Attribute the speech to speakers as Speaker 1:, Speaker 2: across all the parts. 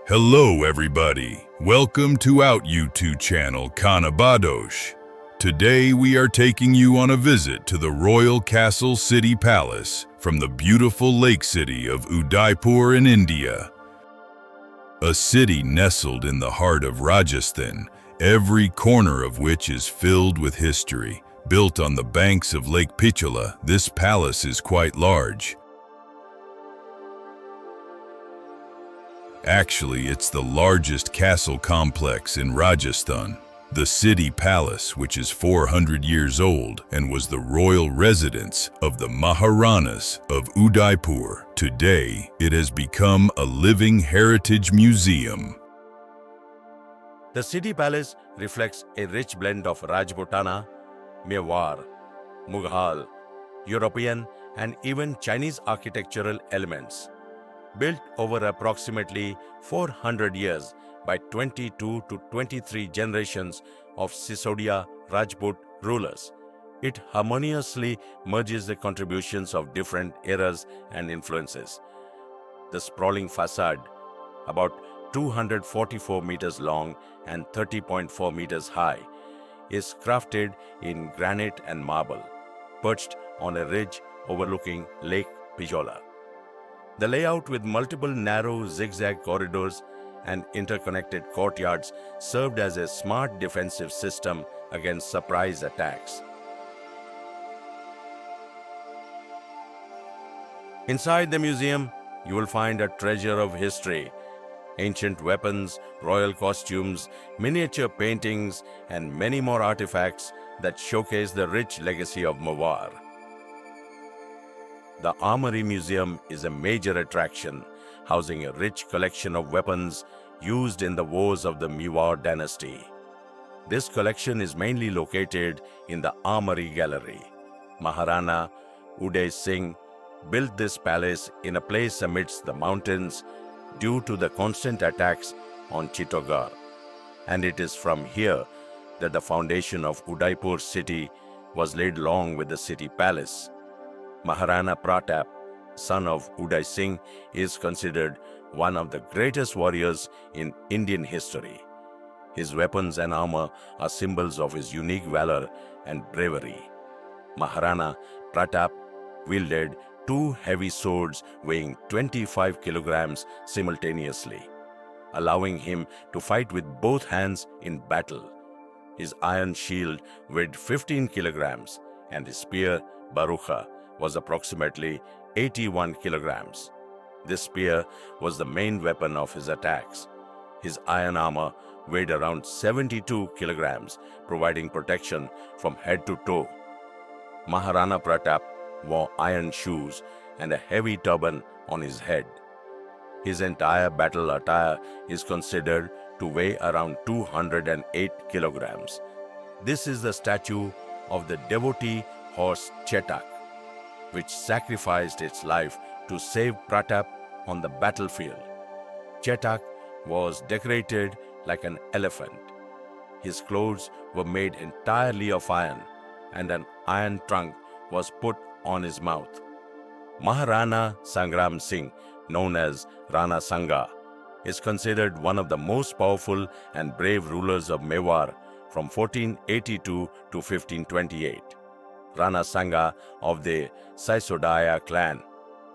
Speaker 1: Hello everybody, welcome to our YouTube channel Kanabadosh. Today we are taking you on a visit to the Royal Castle City Palace from the beautiful lake city of Udaipur in India. A city nestled in the heart of Rajasthan, every corner of which is filled with history. Built on the banks of Lake Pichola, this palace is quite large. Actually, it's the largest castle complex in Rajasthan. The city palace, which is 400 years old and was the royal residence of the Maharanas of Udaipur. Today, it has become a living heritage museum.
Speaker 2: The city palace reflects a rich blend of Rajputana, Mewar, Mughal, European and even Chinese architectural elements. Built over approximately 400 years by 22 to 23 generations of Sisodia Rajput rulers, it harmoniously merges the contributions of different eras and influences. The sprawling facade, about 244 meters long and 30.4 meters high, is crafted in granite and marble, perched on a ridge overlooking Lake Pijola. The layout with multiple narrow zigzag corridors and interconnected courtyards served as a smart defensive system against surprise attacks. Inside the museum, you will find a treasure of history. Ancient weapons, royal costumes, miniature paintings, and many more artifacts that showcase the rich legacy of Mewar. The Armory Museum is a major attraction, housing a rich collection of weapons used in the wars of the Mewar dynasty. This collection is mainly located in the Armory Gallery. Maharana Uday Singh built this palace in a place amidst the mountains due to the constant attacks on Chittorgarh, and it is from here that the foundation of Udaipur city was laid along with the city palace. Maharana Pratap, son of Uday Singh, is considered one of the greatest warriors in Indian history. His weapons and armor are symbols of his unique valor and bravery. Maharana Pratap wielded two heavy swords weighing 25 kilograms simultaneously, allowing him to fight with both hands in battle. His iron shield weighed 15 kilograms and his spear, Barucha, was approximately 81 kilograms. This spear was the main weapon of his attacks. His iron armor weighed around 72 kilograms, providing protection from head to toe. Maharana Pratap wore iron shoes and a heavy turban on his head. His entire battle attire is considered to weigh around 208 kilograms. This is the statue of the devotee horse Chetak, which sacrificed its life to save Pratap on the battlefield. Chetak was decorated like an elephant. His clothes were made entirely of iron, and an iron trunk was put on his mouth. Maharana Sangram Singh, known as Rana Sanga, is considered one of the most powerful and brave rulers of Mewar from 1482 to 1528. Rana Sanga of the Sisodaya clan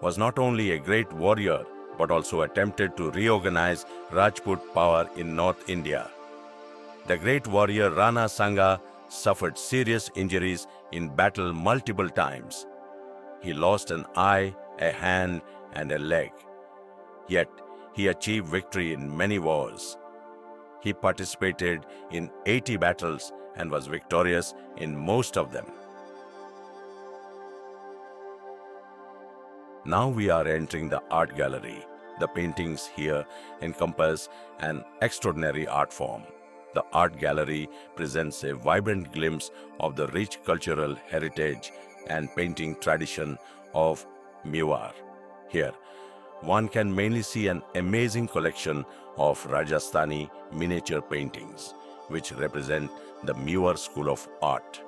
Speaker 2: was not only a great warrior but also attempted to reorganize Rajput power in North India. The great warrior Rana Sanga suffered serious injuries in battle multiple times. He lost an eye, a hand, and a leg. Yet, he achieved victory in many wars. He participated in 80 battles and was victorious in most of them. Now we are entering the art gallery. The paintings here encompass an extraordinary art form. The art gallery presents a vibrant glimpse of the rich cultural heritage and painting tradition of Mewar. Here, one can mainly see an amazing collection of Rajasthani miniature paintings, which represent the Mewar school of art.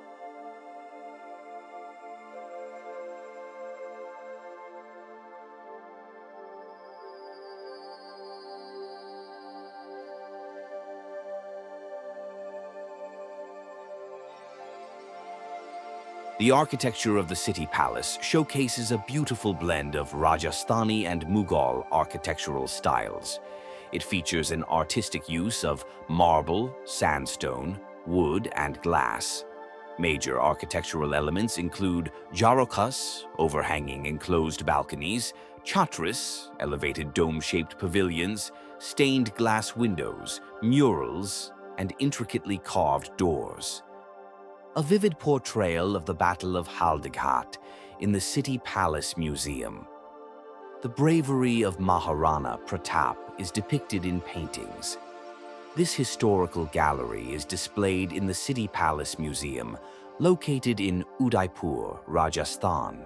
Speaker 3: The architecture of the city palace showcases a beautiful blend of Rajasthani and Mughal architectural styles. It features an artistic use of marble, sandstone, wood, and glass. Major architectural elements include jharokas, overhanging enclosed balconies, chhatris, elevated dome-shaped pavilions, stained glass windows, murals, and intricately carved doors. A vivid portrayal of the Battle of Haldighat in the City Palace Museum. The bravery of Maharana Pratap is depicted in paintings. This historical gallery is displayed in the City Palace Museum, located in Udaipur, Rajasthan,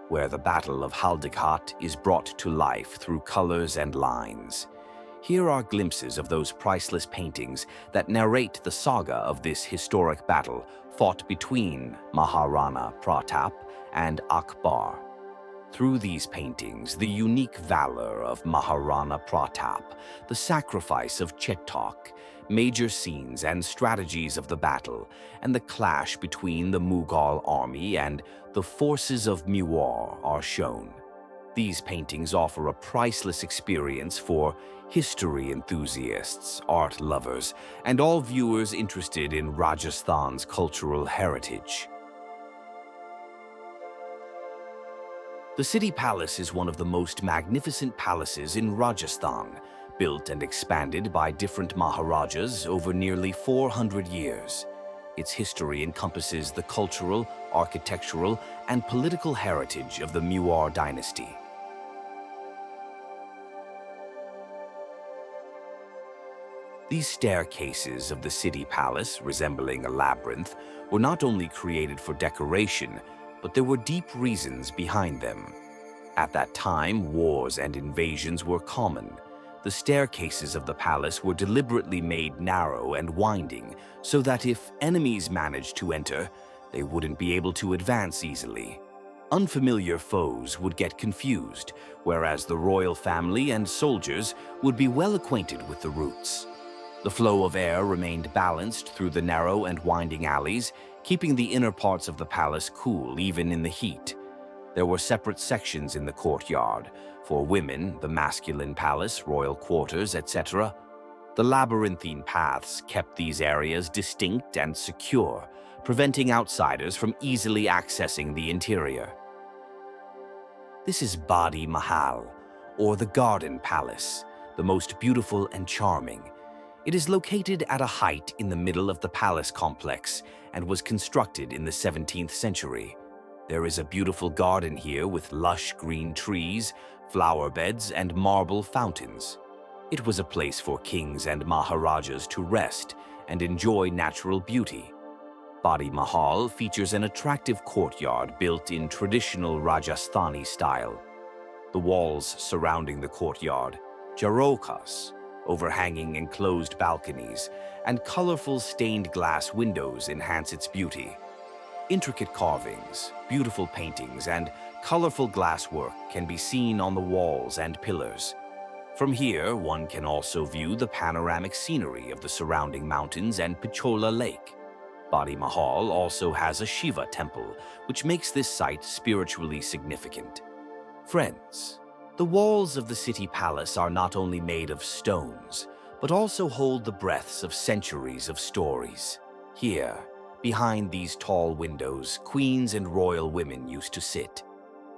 Speaker 3: where the Battle of Haldighat is brought to life through colors and lines. Here are glimpses of those priceless paintings that narrate the saga of this historic battle fought between Maharana Pratap and Akbar. Through these paintings, the unique valor of Maharana Pratap, the sacrifice of Chetak, major scenes and strategies of the battle, and the clash between the Mughal army and the forces of Mewar are shown. These paintings offer a priceless experience for history enthusiasts, art lovers, and all viewers interested in Rajasthan's cultural heritage. The City Palace is one of the most magnificent palaces in Rajasthan, built and expanded by different Maharajas over nearly 400 years. Its history encompasses the cultural, architectural, and political heritage of the Mewar dynasty. These staircases of the city palace, resembling a labyrinth, were not only created for decoration, but there were deep reasons behind them. At that time, wars and invasions were common. The staircases of the palace were deliberately made narrow and winding, so that if enemies managed to enter, they wouldn't be able to advance easily. Unfamiliar foes would get confused, whereas the royal family and soldiers would be well acquainted with the routes. The flow of air remained balanced through the narrow and winding alleys, keeping the inner parts of the palace cool even in the heat. There were separate sections in the courtyard. For women, the masculine palace, royal quarters, etc. The labyrinthine paths kept these areas distinct and secure, preventing outsiders from easily accessing the interior. This is Badi Mahal, or the Garden Palace, the most beautiful and charming. It is located at a height in the middle of the palace complex and was constructed in the 17th century. There is a beautiful garden here with lush green trees, flower beds, and marble fountains. It was a place for kings and maharajas to rest and enjoy natural beauty. Badi Mahal features an attractive courtyard built in traditional Rajasthani style. The walls surrounding the courtyard, jharokas, overhanging enclosed balconies, and colorful stained glass windows enhance its beauty. Intricate carvings, beautiful paintings, and colorful glasswork can be seen on the walls and pillars. From here, one can also view the panoramic scenery of the surrounding mountains and Pichola Lake. Badi Mahal also has a Shiva temple, which makes this site spiritually significant. Friends, the walls of the city palace are not only made of stones, but also hold the breaths of centuries of stories. Here, behind these tall windows, queens and royal women used to sit.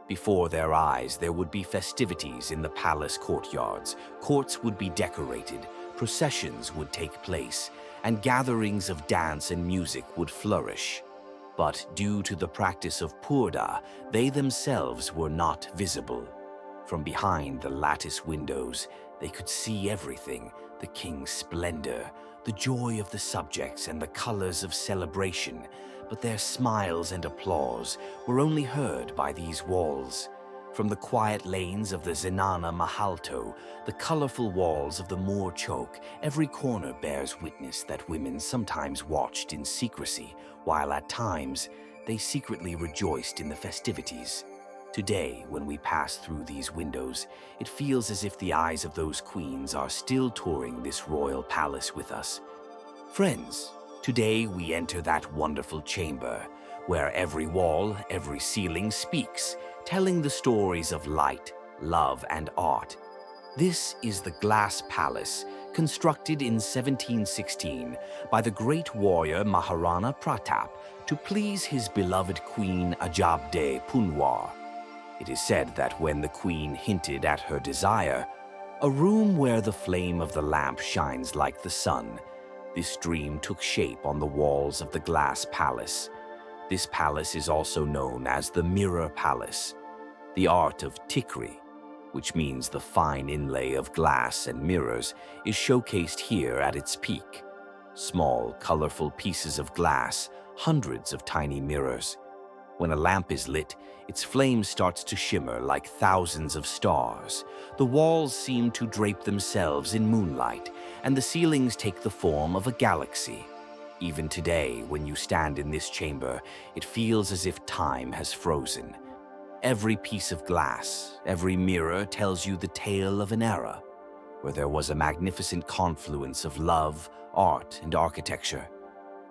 Speaker 3: Before their eyes, there would be festivities in the palace courtyards, courts would be decorated, processions would take place, and gatherings of dance and music would flourish. But due to the practice of purda, they themselves were not visible. From behind the lattice windows, they could see everything, the king's splendor, the joy of the subjects, and the colors of celebration, but their smiles and applause were only heard by these walls. From the quiet lanes of the Zenana Mahalto, the colorful walls of the Moor Chowk, every corner bears witness that women sometimes watched in secrecy, while at times they secretly rejoiced in the festivities. Today, when we pass through these windows, it feels as if the eyes of those queens are still touring this royal palace with us. Friends, today we enter that wonderful chamber, where every wall, every ceiling speaks, telling the stories of light, love, and art. This is the Glass Palace, constructed in 1716 by the great warrior Maharana Pratap to please his beloved queen Ajabde Punwar. It is said that when the queen hinted at her desire, a room where the flame of the lamp shines like the sun, this dream took shape on the walls of the Glass Palace. This palace is also known as the Mirror Palace. The art of tikri, which means the fine inlay of glass and mirrors, is showcased here at its peak. Small, colorful pieces of glass, hundreds of tiny mirrors. When a lamp is lit, its flame starts to shimmer like thousands of stars. The walls seem to drape themselves in moonlight, and the ceilings take the form of a galaxy. Even today, when you stand in this chamber, it feels as if time has frozen. Every piece of glass, every mirror tells you the tale of an era, where there was a magnificent confluence of love, art, and architecture.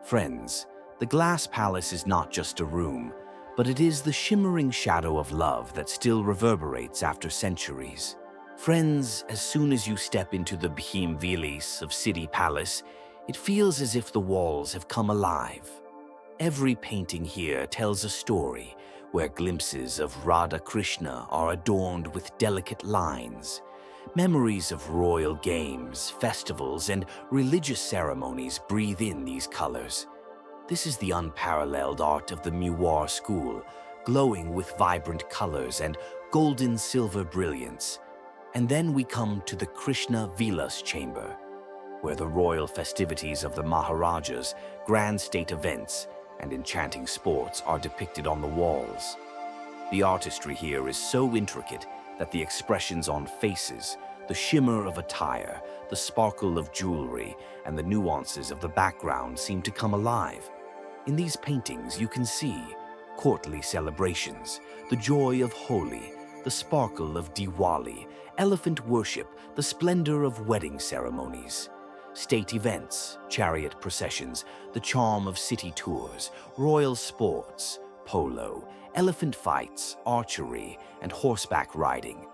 Speaker 3: Friends, the Glass Palace is not just a room, but it is the shimmering shadow of love that still reverberates after centuries. Friends, as soon as you step into the Bhimvilis of City Palace, it feels as if the walls have come alive. Every painting here tells a story, where glimpses of Radha Krishna are adorned with delicate lines. Memories of royal games, festivals, and religious ceremonies breathe in these colors. This is the unparalleled art of the Mewar school, glowing with vibrant colors and golden-silver brilliance. And then we come to the Krishna Vilas chamber, where the royal festivities of the Maharajas, grand state events, and enchanting sports are depicted on the walls. The artistry here is so intricate that the expressions on faces, the shimmer of attire, the sparkle of jewelry, and the nuances of the background seem to come alive. In these paintings, you can see courtly celebrations, the joy of Holi, the sparkle of Diwali, elephant worship, the splendor of wedding ceremonies. State events, chariot processions, the charm of city tours, royal sports, polo, elephant fights, archery, and horseback riding.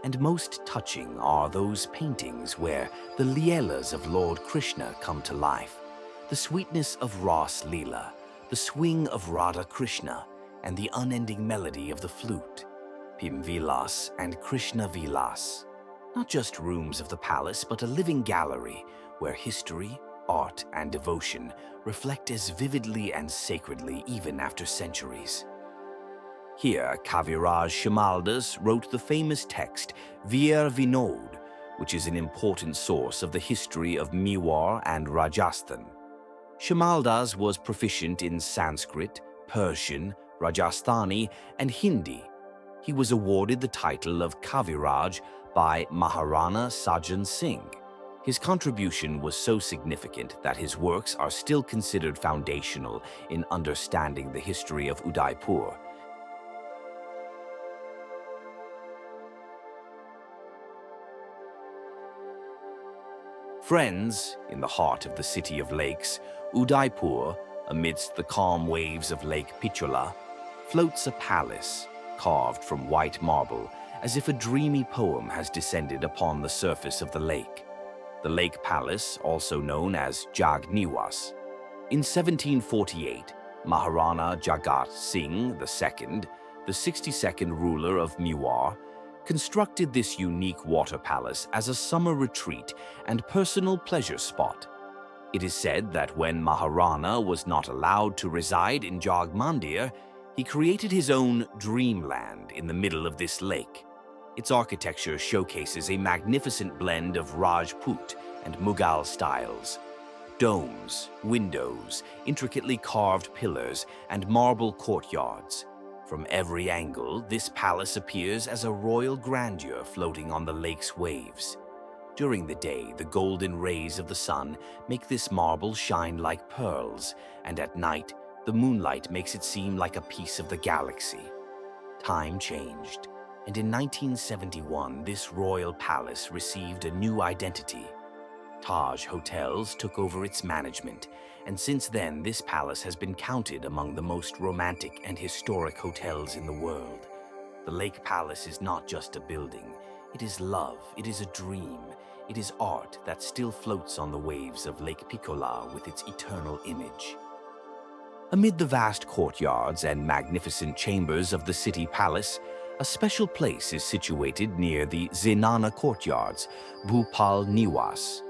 Speaker 3: And most touching are those paintings where the Leelas of Lord Krishna come to life. The sweetness of Ras Leela, the swing of Radha Krishna, and the unending melody of the flute. Bhimvilas and Krishna Vilas. Not just rooms of the palace, but a living gallery where history, art, and devotion reflect as vividly and sacredly even after centuries. Here, Kaviraj Shimaldas wrote the famous text Veer Vinod, which is an important source of the history of Mewar and Rajasthan. Shimaldas was proficient in Sanskrit, Persian, Rajasthani, and Hindi. He was awarded the title of Kaviraj by Maharana Sajan Singh. His contribution was so significant that his works are still considered foundational in understanding the history of Udaipur. Friends, in the heart of the city of lakes, Udaipur, amidst the calm waves of Lake Pichola, floats a palace carved from white marble, as if a dreamy poem has descended upon the surface of the lake. The Lake Palace, also known as Jagniwas. In 1748, Maharana Jagat Singh II, the 62nd ruler of Mewar, constructed this unique water palace as a summer retreat and personal pleasure spot. It is said that when Maharana was not allowed to reside in Jagmandir, he created his own dreamland in the middle of this lake. Its architecture showcases a magnificent blend of Rajput and Mughal styles. Domes, windows, intricately carved pillars, and marble courtyards. From every angle, this palace appears as a royal grandeur floating on the lake's waves. During the day, the golden rays of the sun make this marble shine like pearls, and at night, the moonlight makes it seem like a piece of the galaxy. Time changed, and in 1971, this royal palace received a new identity. Taj Hotels took over its management, and since then this palace has been counted among the most romantic and historic hotels in the world. The Lake Palace is not just a building. It is love, it is a dream, it is art that still floats on the waves of Lake Piccola with its eternal image. Amid the vast courtyards and magnificent chambers of the city palace, a special place is situated near the Zenana courtyards, Bhupal Niwas.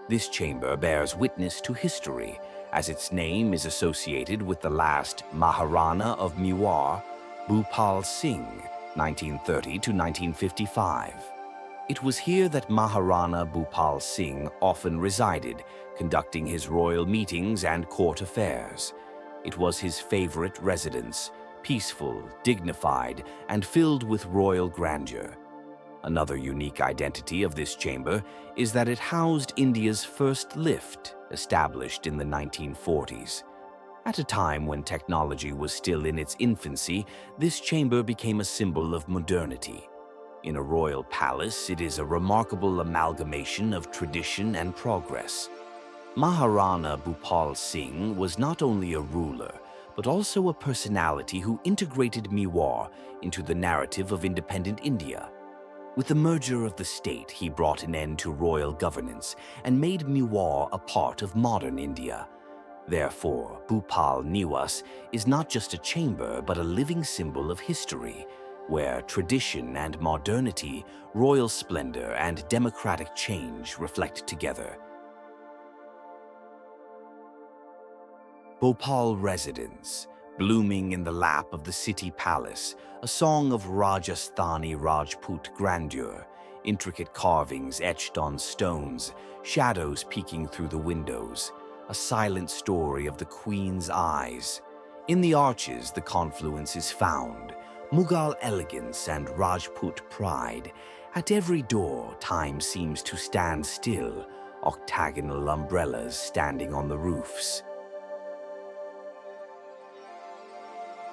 Speaker 3: This chamber bears witness to history, as its name is associated with the last Maharana of Mewar, Bhupal Singh, 1930 to 1955. It was here that Maharana Bhupal Singh often resided, conducting his royal meetings and court affairs. It was his favorite residence, peaceful, dignified, and filled with royal grandeur. Another unique identity of this chamber is that it housed India's first lift, established in the 1940s. At a time when technology was still in its infancy, this chamber became a symbol of modernity. In a royal palace, it is a remarkable amalgamation of tradition and progress. Maharana Bhupal Singh was not only a ruler, but also a personality who integrated Mewar into the narrative of independent India. With the merger of the state, he brought an end to royal governance and made Mewar a part of modern India. Therefore, Bhupal Niwas is not just a chamber but a living symbol of history, where tradition and modernity, royal splendor and democratic change reflect together. Bhopal Residence, blooming in the lap of the city palace, a song of Rajasthani Rajput grandeur, intricate carvings etched on stones, shadows peeking through the windows, a silent story of the queen's eyes. In the arches, the confluence is found, Mughal elegance and Rajput pride. At every door, time seems to stand still, octagonal umbrellas standing on the roofs.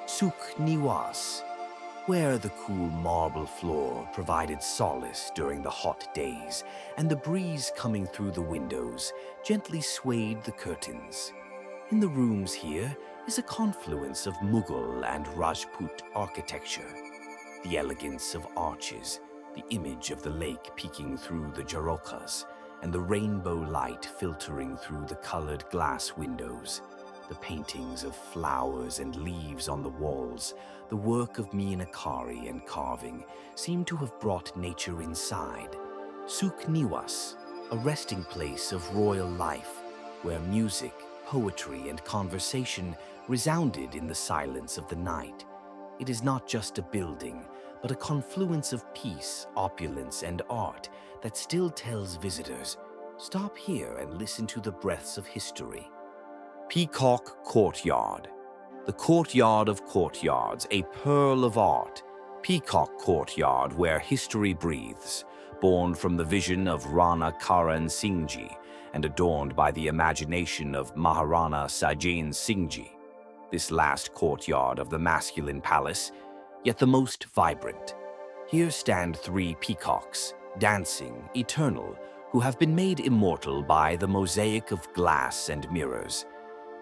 Speaker 3: Sukh Niwas, where the cool marble floor provided solace during the hot days, and the breeze coming through the windows gently swayed the curtains. In the rooms here is a confluence of Mughal and Rajput architecture, the elegance of arches, the image of the lake peeking through the jharokas, and the rainbow light filtering through the colored glass windows. The paintings of flowers and leaves on the walls, the work of meenakari and carving, seem to have brought nature inside. Sukh Niwas, a resting place of royal life, where music, poetry, and conversation resounded in the silence of the night. It is not just a building, but a confluence of peace, opulence, and art that still tells visitors, stop here and listen to the breaths of history. Peacock Courtyard, the courtyard of courtyards, a pearl of art. Peacock Courtyard, where history breathes, born from the vision of Rana Karan Singhji and adorned by the imagination of Maharana Sajan Singhji. This last courtyard of the masculine palace, yet the most vibrant. Here stand three peacocks, dancing, eternal, who have been made immortal by the mosaic of glass and mirrors.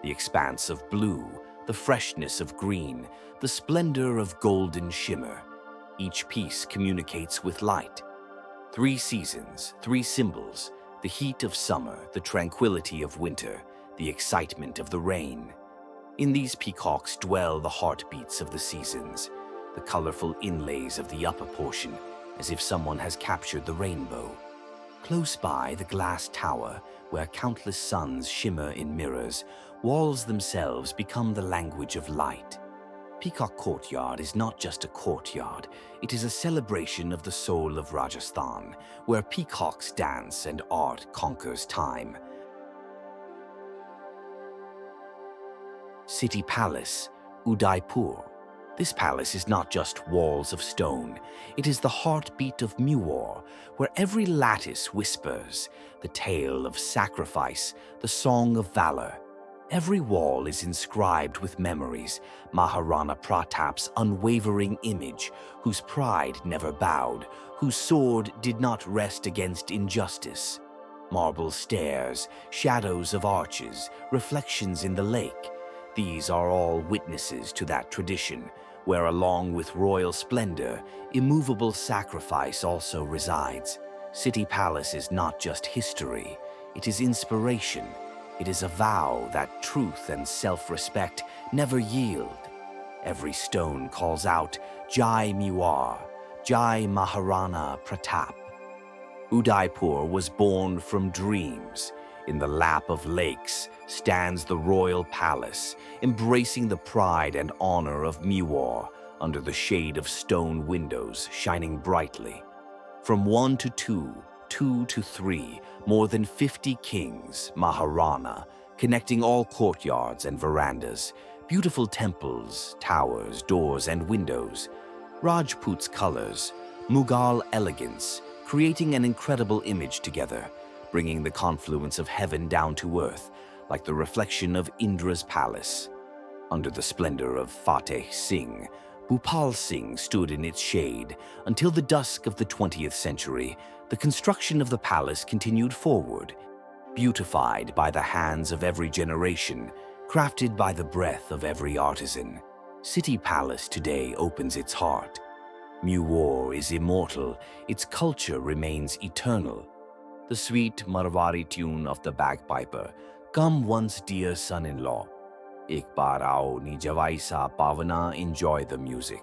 Speaker 3: The expanse of blue, the freshness of green, the splendor of golden shimmer. Each piece communicates with light. 3 seasons, 3 symbols, the heat of summer, the tranquility of winter, the excitement of the rain. In these peacocks dwell the heartbeats of the seasons, the colorful inlays of the upper portion, as if someone has captured the rainbow. Close by, the glass tower, where countless suns shimmer in mirrors, walls themselves become the language of light. Peacock Courtyard is not just a courtyard, it is a celebration of the soul of Rajasthan, where peacocks dance and art conquers time. City Palace, Udaipur. This palace is not just walls of stone, it is the heartbeat of Mewar, where every lattice whispers the tale of sacrifice, the song of valor. Every wall is inscribed with memories, Maharana Pratap's unwavering image, whose pride never bowed, whose sword did not rest against injustice. Marble stairs, shadows of arches, reflections in the lake. These are all witnesses to that tradition, where along with royal splendor, immovable sacrifice also resides. City Palace is not just history, it is inspiration. It is a vow that truth and self-respect never yield. Every stone calls out, Jai Mewar, Jai Maharana Pratap. Udaipur was born from dreams. In the lap of lakes stands the royal palace, embracing the pride and honor of Mewar under the shade of stone windows shining brightly. From 1 to 2, 2 to 3, more than 50 kings, Maharana, connecting all courtyards and verandas, beautiful temples, towers, doors, and windows. Rajput's colors, Mughal elegance, creating an incredible image together, bringing the confluence of heaven down to earth, like the reflection of Indra's palace. Under the splendor of Fateh Singh, Bhupal Singh stood in its shade. Until the dusk of the 20th century, the construction of the palace continued forward, beautified by the hands of every generation, crafted by the breath of every artisan. City Palace today opens its heart. Mewar is immortal, its culture remains eternal. The sweet Marwari tune of the bagpiper, "Come once, dear son-in-law. Ek baar aao ni jawai sa pavana," enjoy the music.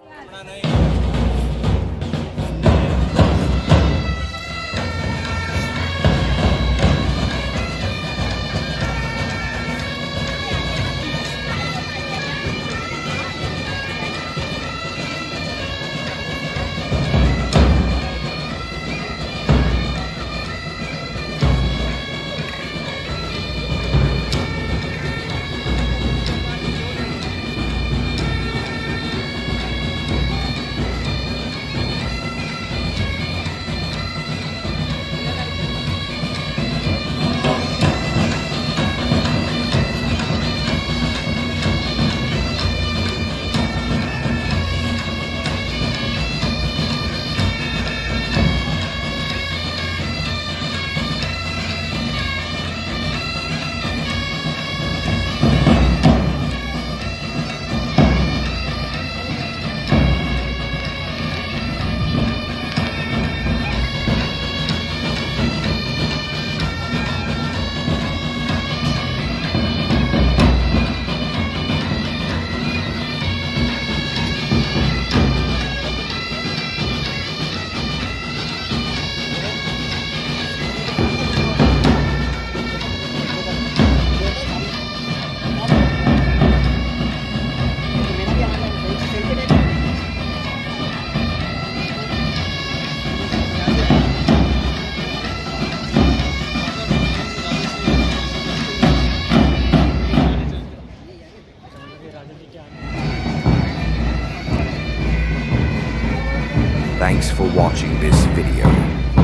Speaker 3: Thanks for watching this video.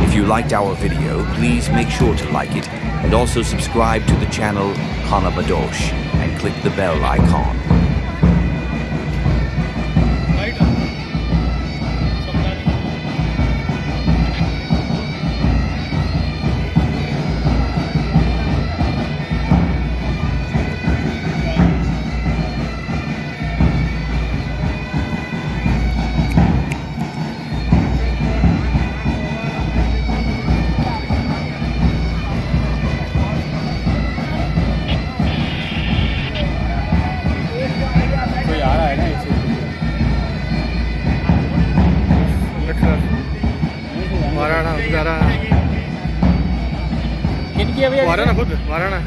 Speaker 3: If you liked our video, please make sure to like it and also subscribe to the channel Kanabadosh and click the bell icon.
Speaker 4: मारा ना खुद मारा ना